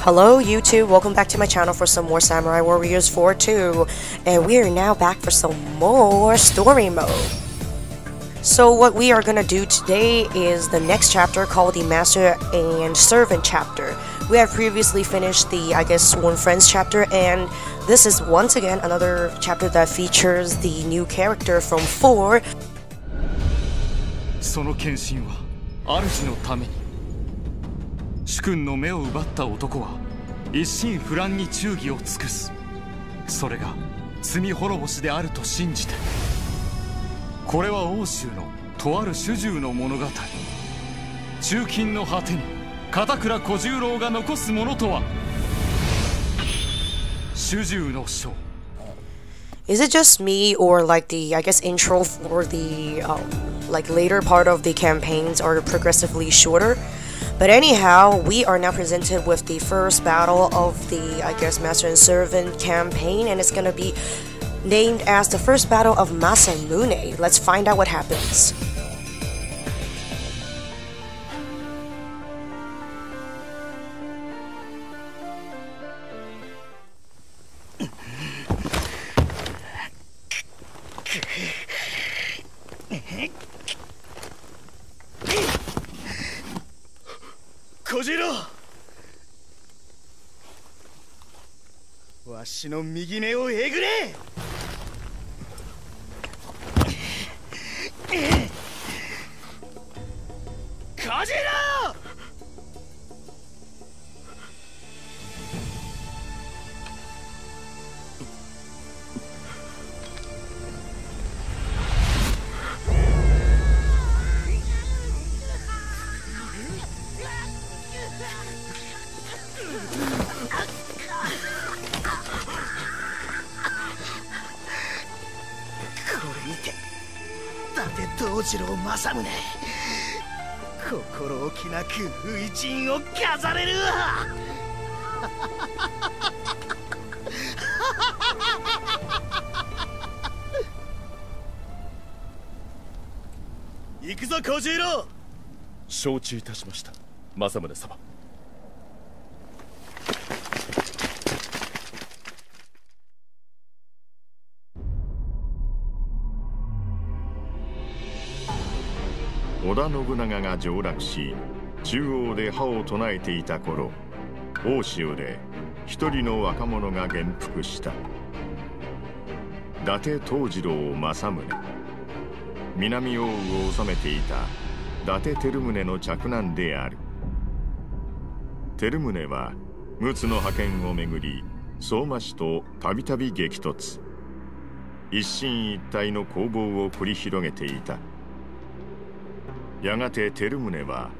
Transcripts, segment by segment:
Hello YouTube, welcome back to my channel for some more Samurai Warriors 4 2, and we are now back for some more story mode. So what we are gonna do today is the next chapter called the Master and Servant chapter. We have previously finished the, Sworn Friends chapter, and this is once again another chapter that features the new character from 4. その献身は主のために。主君の目を奪った男は一心不乱に忠義を尽くす。それが罪滅ぼしであると信じて。これは欧州のとある主従の物語。中近の果てに片倉小十郎が残すものとは。主従の章。Is it just me, or like the intro for the later part of the campaigns are progressively shorter? But anyhow, we are now presented with the first battle of the, Master and Servant campaign, and it's gonna be named as the first battle of Masamune. Let's find out what happens. Kojiro! わしの右目をえぐれ! Kojiro! 藤次郎政宗、心置きなく初陣を飾れるわ。行くぞ小十郎。承知いたしました、政宗様。織田信長が上洛し、中央で覇を唱えていた頃、奥州で一人の若者が元服した。伊達藤次郎政宗、南奥羽を治めていた伊達照宗の嫡男である。照宗は陸奥の覇権をめぐり相馬氏とたびたび激突、一進一退の攻防を繰り広げていた。やがて照宗は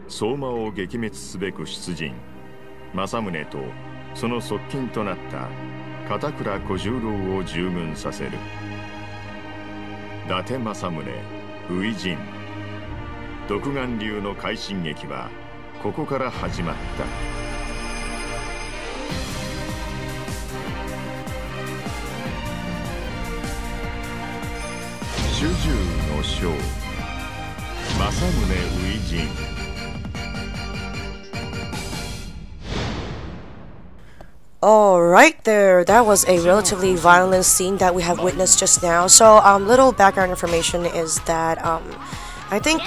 相馬を撃滅すべく出陣、政宗とその側近となった片倉小十郎を従軍させる。伊達政宗初陣、独眼竜の快進撃はここから始まった。主従の章、政宗初陣。Alright there, that was a relatively violent scene that we have witnessed just now. So, little background information is that, I think,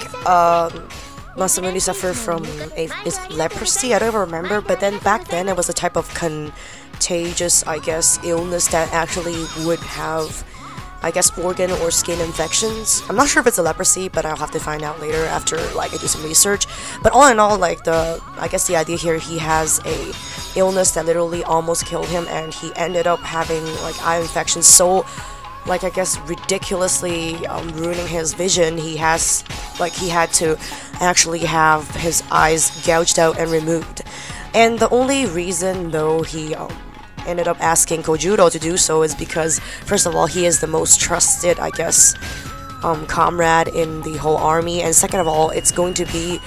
Masamune suffered from leprosy, I don't even remember, but then back then it was a type of contagious, illness that actually would have organ or skin infections. I'm not sure if it's a leprosy, but I'll have to find out later after I do some research. But all in all, the idea here, he has a illness that literally almost killed him, and he ended up having eye infections so ridiculously ruining his vision. He had to actually have his eyes gouged out and removed. And the only reason though he ended up asking Kojuro to do so is because, first of all, he is the most trusted, comrade in the whole army, and second of all, it's going to be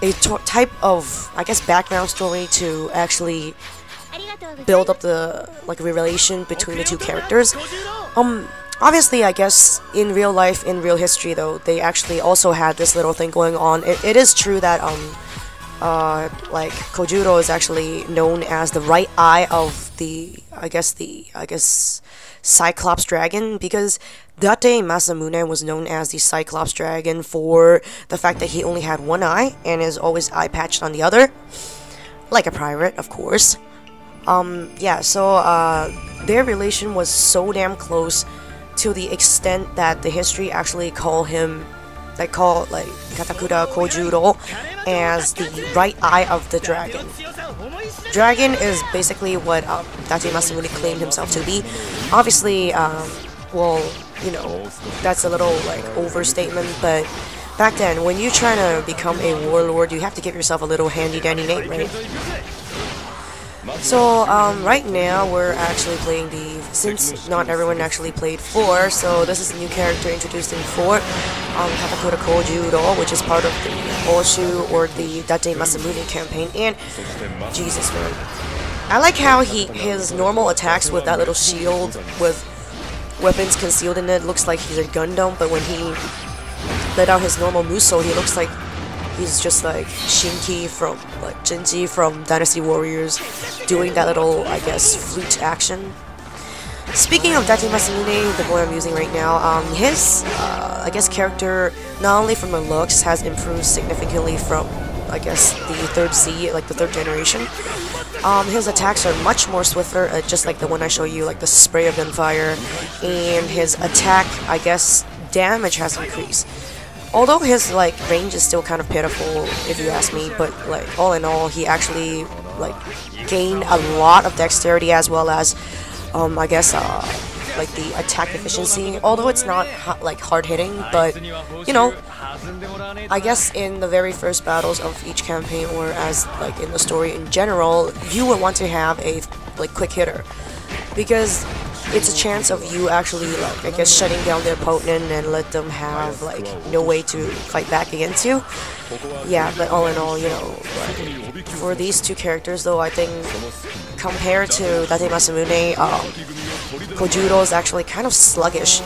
a type of, background story to actually build up the relation between the two characters. Obviously, in real life, in real history though, they actually also had this little thing going on. It is true that like Kojuro is actually known as the right eye of the I guess Cyclops Dragon, because Date Masamune was known as the Cyclops Dragon for the fact that he only had one eye and is always eye patched on the other, like a pirate, of course. Yeah, so their relation was so damn close to the extent that the history actually call Katakura Kojuro as the right eye of the dragon. Dragon is basically what Date Masamune claimed himself to be. Obviously, well, you know, that's a little like overstatement, but back then, when you're trying to become a warlord, you have to give yourself a little handy-dandy name, right? So, right now, we're actually playing since not everyone actually played 4, so this is a new character introduced in 4, Katakura Kojuro, which is part of the Ohshu, or the Date Masamune campaign, and, Jesus, man. I like how his normal attacks with that little shield with weapons concealed in it looks like he's a Gundam, but when he let out his normal Musou, he looks like he's just like Shinki from, like Genji from Dynasty Warriors, doing that little, I guess, flute action. Speaking of Date Masamune, the boy I'm using right now, his, I guess, character, not only from the looks, has improved significantly from, I guess, the third generation. His attacks are much more swifter, just like the one I show you, like the spray of gunfire, and his attack, I guess, damage has increased. Although his like range is still kind of pitiful, if you ask me, but like all in all, he actually like gained a lot of dexterity as well as, I guess, like the attack efficiency. Although it's not like hard hitting, but you know, I guess in the very first battles of each campaign, or as like in the story in general, you would want to have a like quick hitter, because it's a chance of you actually, like, I guess, shutting down their opponent and let them have, like, no way to fight back against you. Yeah, but all in all, you know, like, for these two characters, though, I think, compared to Date Masamune, Kojuro is actually kind of sluggish.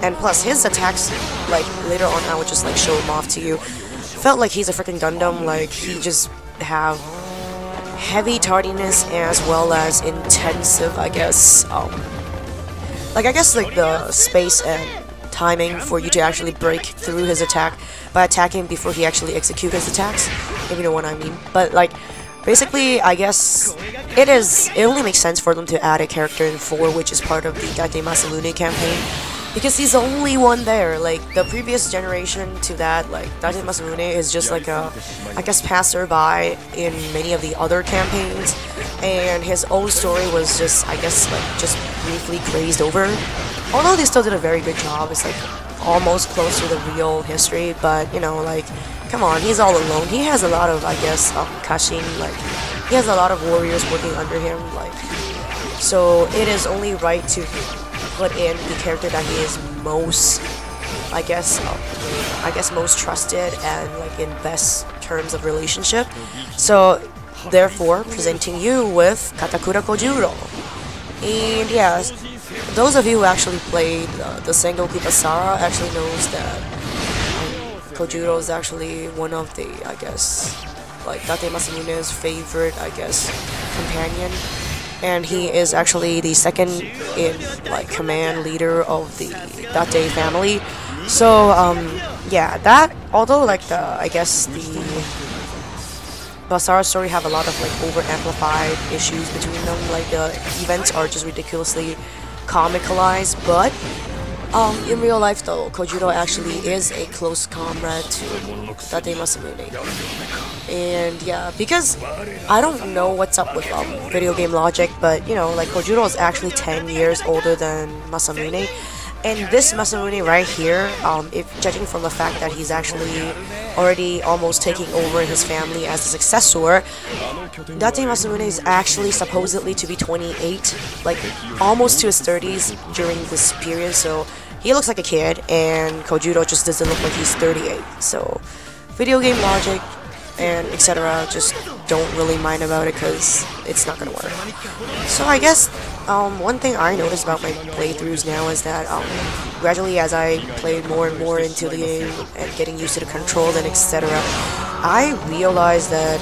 And plus, his attacks, like, later on, I would just, like, show him off to you, felt like he's a freaking Gundam, like, he just have heavy tardiness as well as intensive, I guess, like, I guess, like, the space and timing for you to actually break through his attack by attacking before he actually executes his attacks, if you know what I mean. But, like, basically, I guess, it only makes sense for them to add a character in 4, which is part of the Date Masamune campaign, because he's the only one there. Like, the previous generation to that, like, Date Masamune is just like a, I guess, passerby in many of the other campaigns, and his own story was just, I guess, like, just briefly grazed over. Although they still did a very good job, it's like almost close to the real history, but, you know, like, come on, he's all alone. He has a lot of, I guess, Kashin, like, he has a lot of warriors working under him, like, so it is only right to put in the character that he is most, I guess, most trusted and, like, in best terms of relationship. So, therefore, presenting you with Katakura Kojuro. And yeah, those of you who actually played the Sengoku Basara actually knows that Kojuro is actually one of the, I guess, like, Date Masamune's favorite, I guess, companion. And he is actually the second in, like, command leader of the Date family. So, yeah, that, although, like, I guess the Basara story have a lot of, like, over-amplified issues between them, like, the events are just ridiculously comicalized, but, in real life, though, Kojuro actually is a close comrade to Date Masamune. And yeah, because I don't know what's up with video game logic, but, you know, like, Kojuro is actually 10 years older than Masamune. And this Masamune right here, if judging from the fact that he's actually already almost taking over his family as a successor, Date Masamune is actually supposedly to be 28, like, almost to his 30s during this period, so he looks like a kid, and Kojuro just doesn't look like he's 38. So, video game logic and etc. just don't really mind about it because it's not gonna work. So I guess one thing I noticed about my playthroughs now is that gradually as I played more and more into the game and getting used to the controls and etc., I realized that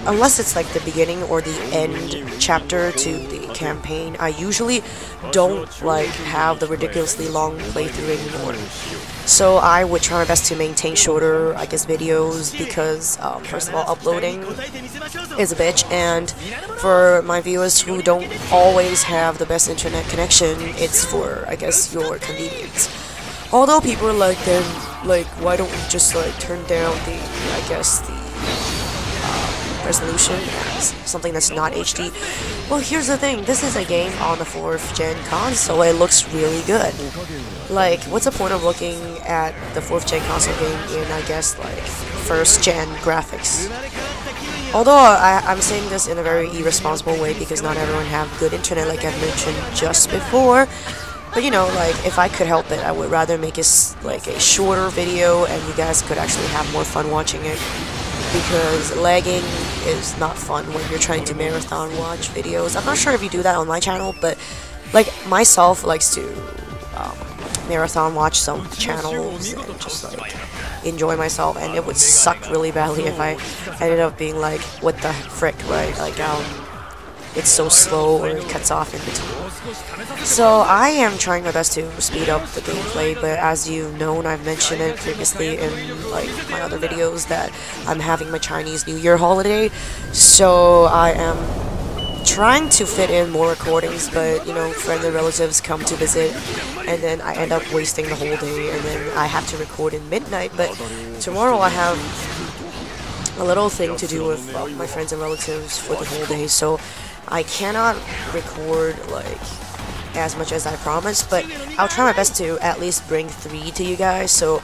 unless it's like the beginning or the end chapter to the campaign, I usually don't like have the ridiculously long playthrough anymore. So I would try my best to maintain shorter, I guess, videos because first of all, uploading is a bitch, and for my viewers who don't always have the best internet connection, it's for, I guess, your convenience. Although people are like, then, like, why don't we just like turn down the, I guess, the resolution as something that's not HD. Well, here's the thing, this is a game on the 4th gen console, it looks really good. Like, what's the point of looking at the 4th gen console game in, I guess, like, 1st gen graphics? Although I'm saying this in a very irresponsible way because not everyone have good internet like I've mentioned just before. But you know, like, if I could help it, I would rather make it like a shorter video and you guys could actually have more fun watching it. Because lagging is not fun when you're trying to marathon watch videos. I'm not sure if you do that on my channel, but like myself likes to marathon watch some channels and just like enjoy myself, and it would suck really badly if I ended up being like, what the frick, right? Like it's so slow or it cuts off in between. So I am trying my best to speed up the gameplay, but as you know, and I've mentioned it previously in like my other videos, that I'm having my Chinese New Year holiday, so I am trying to fit in more recordings, but you know, friends and relatives come to visit and then I end up wasting the whole day, and then I have to record in midnight. But tomorrow I have a little thing to do with my friends and relatives for the whole day, so I cannot record like as much as I promised, but I'll try my best to at least bring 3 to you guys. So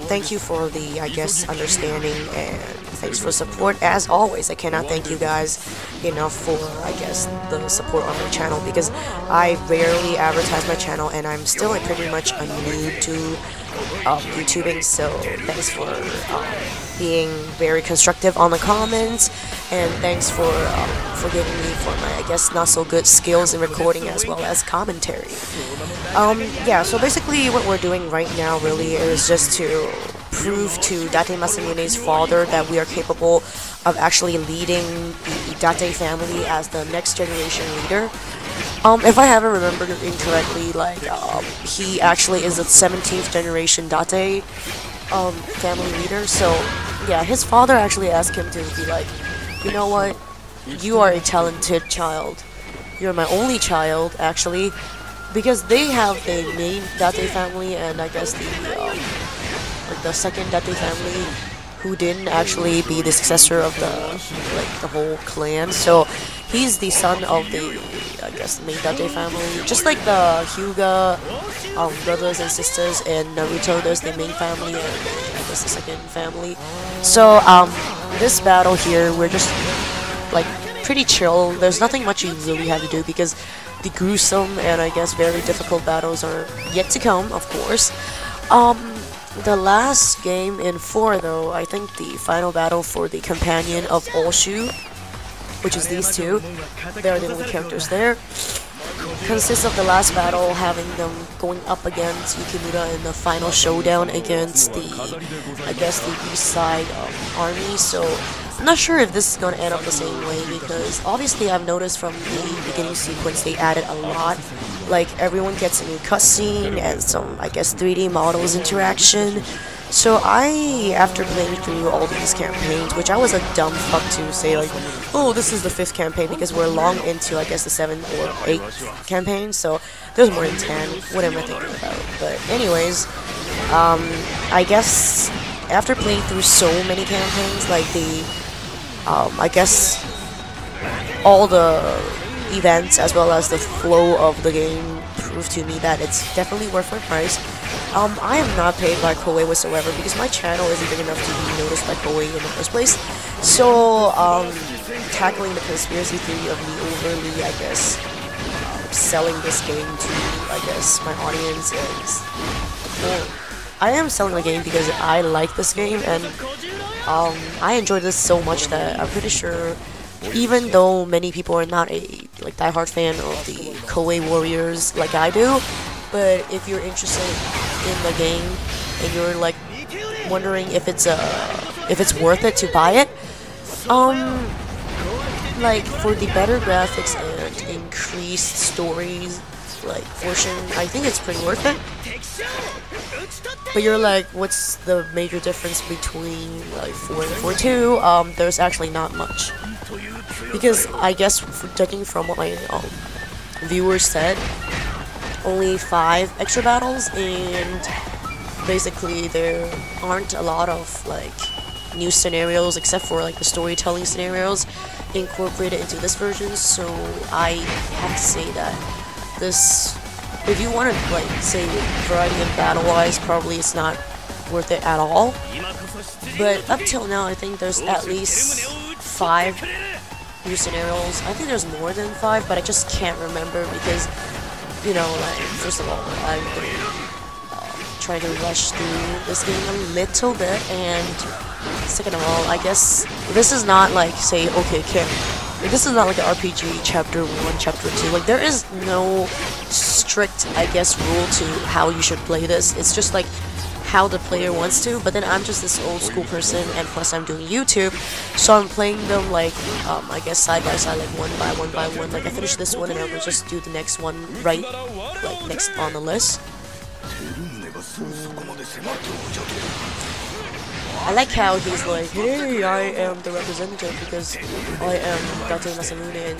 thank you for the, I guess, understanding, and thanks for support as always. I cannot thank you guys enough for, I guess, the support on my channel, because I rarely advertise my channel and I'm still pretty much a noob to YouTubing, so thanks for being very constructive on the comments, and thanks for forgiving me for my, I guess, not so good skills in recording as well as commentary. Yeah, so basically what we're doing right now really is just to prove to Date Masamune's father that we are capable of actually leading the Date family as the next generation leader. If I haven't remembered incorrectly, like, he actually is the 17th generation Date family leader, so yeah, his father actually asked him to be like, you know what, you are a talented child, you're my only child, actually, because they have the main Date family and I guess the second Date family who didn't actually be the successor of the whole clan, so he's the son of the, I guess, the main Date family, just like the Hyuga brothers and sisters and Naruto. There's the main family and I guess the second family. So this battle here, we're just like pretty chill. There's nothing much you really have to do because the gruesome and I guess very difficult battles are yet to come, of course. The last game in 4 though, I think the final battle for the companion of Ohshu, which is these two, they're the only characters there, consists of the last battle having them going up against Yukimura in the final showdown against the, I guess, the east side army. So I'm not sure if this is going to end up the same way, because obviously I've noticed from the beginning sequence they added a lot. Like, everyone gets a new cutscene and some, I guess, 3D models interaction. So after playing through all these campaigns, which I was a dumb fuck to say like, oh, this is the 5th campaign, because we're long into, I guess, the 7th or 8th campaign, so there's more than 10, what am I thinking about? But anyways, I guess after playing through so many campaigns, like I guess all the events as well as the flow of the game proved to me that it's definitely worth my price. I am not paid by Koei whatsoever because my channel isn't big enough to be noticed by Koei in the first place. So, tackling the conspiracy theory of me overly, I guess, selling this game to, I guess, my audience is, well, I am selling the game because I like this game, and I enjoy this so much that I'm pretty sure, even though many people are not a diehard fan of the Koei Warriors like I do, but if you're interested in the game and you're like wondering if it's a if it's worth it to buy it. Like for the better graphics and increased stories like portion, I think it's pretty worth it. But you're like, what's the major difference between like 4 and 4.2? There's actually not much, because I guess judging from what my viewers said, only 5 extra battles, and basically there aren't a lot of like new scenarios except for like the storytelling scenarios incorporated into this version. So I have to say that this, if you want to like say variety of battle wise, probably it's not worth it at all. But up till now, I think there's at least 5 new scenarios. I think there's more than 5, but I just can't remember because, you know, like, first of all, I've been trying to rush through this game a little bit, and second of all, I guess this is not like, say, okay, this is not like an RPG chapter 1, chapter 2. Like, there is no strict, I guess, rule to how you should play this. It's just like how the player wants to, but then I'm just this old school person, and plus I'm doing YouTube, so I'm playing them like, I guess side by side, like one by one. Like, I finish this one and I will just do the next one right, like, next on the list. I like how he's like, hey, I am the representative because I am Dr. Masamune, and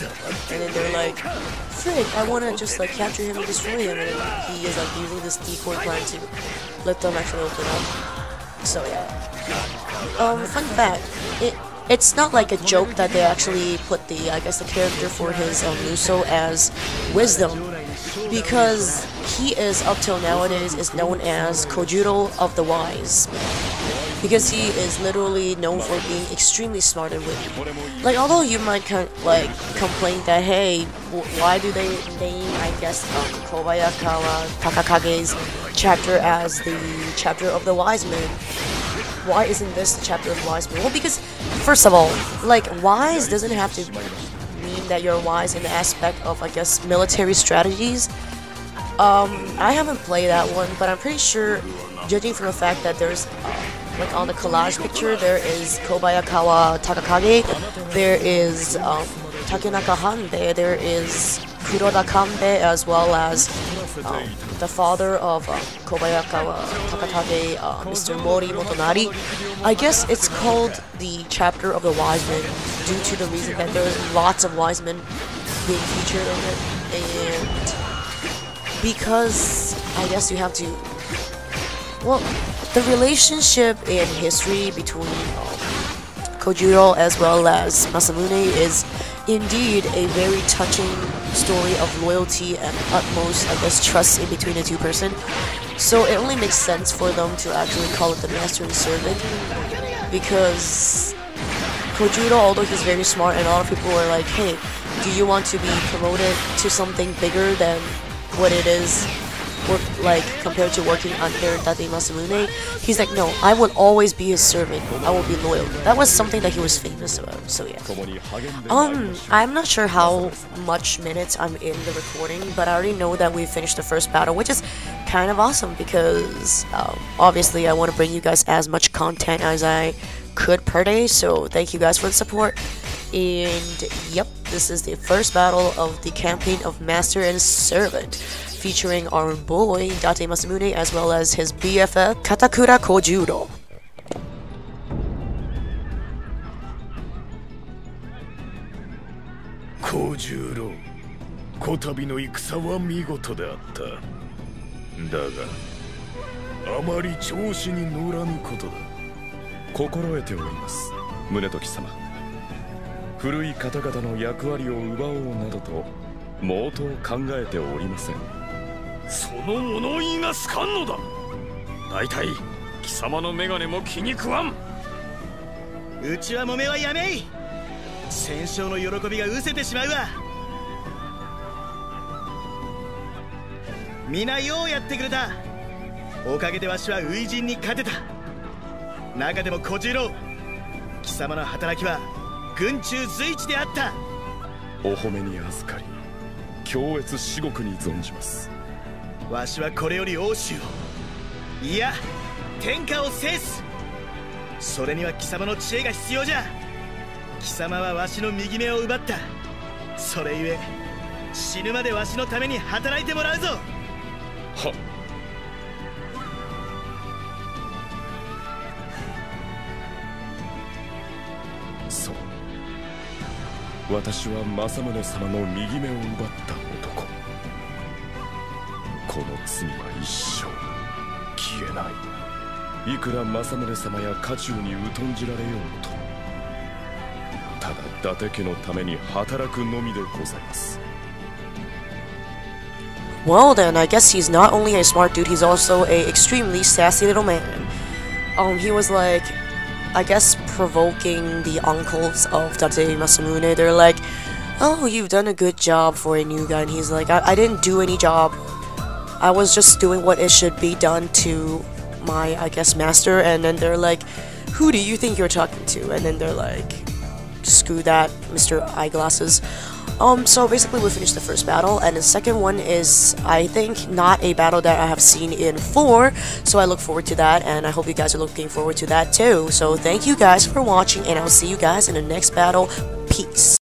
then they're like, frick, I want to just like capture him and destroy him, and then he is like using this decoy plan to let them actually open up. So yeah. Fun fact, it's not like a joke that they actually put the, I guess, the character for his Muso as Wisdom, because he is, up till nowadays, is known as Kojuro of the Wise, because he is literally known for being extremely smart and witty. Like, although you might complain that, hey, why do they name, I guess, Kobayakawa Takakage's chapter as the chapter of the wise men? Why isn't this the chapter of wise men? Well, because, first of all, like, wise doesn't have to mean that you're wise in the aspect of, I guess, military strategies. I haven't played that one, but I'm pretty sure, judging from the fact that there's, like, on the collage picture, there is Kobayakawa Takakage, there is Takenaka Hande, there is Kuroda Kanbei, as well as the father of Kobayakawa Takakage, Mr. Mori Motonari. I guess it's called the chapter of the wise men due to the reason that there's lots of wise men being featured in it, and because I guess you have to, well, the relationship in history between Kojuro as well as Masamune is indeed a very touching story of loyalty and utmost, I guess, trust in between the two persons. So it only makes sense for them to actually call it the master and servant, because Kojuro, although he's very smart, and a lot of people were like, hey, do you want to be promoted to something bigger than what it is, like, compared to working under Date Masamune? He's like, no, I will always be his servant. I will be loyal. That was something that he was famous about, so yeah. I'm not sure how much minutes I'm in the recording, but I already know that we finished the first battle, which is kind of awesome because, obviously, I want to bring you guys as much content as I could per day, so thank you guys for the support. And, yep, this is the first battle of the campaign of Master and Servant, featuring our boy Date Masamune as well as his BFF Katakura Kojuro. Kojuro, こたびの戦は見事であった。だが、あまり調子に乗らぬことだ。心得ております、宗時様。古い方々の役割を奪おうなどと毛頭考えておりません。その物言いがすかんのだ。大体貴様の眼鏡も気に食わん。うちは揉めはやめい。戦勝の喜びが失せてしまうわ。皆ようやってくれた。おかげでわしは初陣に勝てた。中でも小次郎、貴様の働きは軍中随一であった。お褒めに預かり、強烈至極に存じます。わしはこれより欧州を、いや天下を制す。それには貴様の知恵が必要じゃ。貴様はわしの右目を奪った。それゆえ死ぬまでわしのために働いてもらうぞ。はっ。そう、私は政宗様の右目を奪った男。この罪は一生消えない。いくら政宗様や家中に疎んじられようと、ただ伊達家のために働くのみでございます。 Well then, I guess he's not only a smart dude, he's also a extremely sassy little man. He was like, I guess, provoking the uncles of Date Masamune. They're like, oh, you've done a good job for a new guy. And he's like, I didn't do any job. I was just doing what it should be done to my, I guess, master. And then they're like, who do you think you're talking to? And then they're like, screw that, Mr. Eyeglasses. So basically we finished the first battle, and the second one is, I think, not a battle that I have seen in 4, so I look forward to that, and I hope you guys are looking forward to that too. So thank you guys for watching, and I'll see you guys in the next battle. Peace.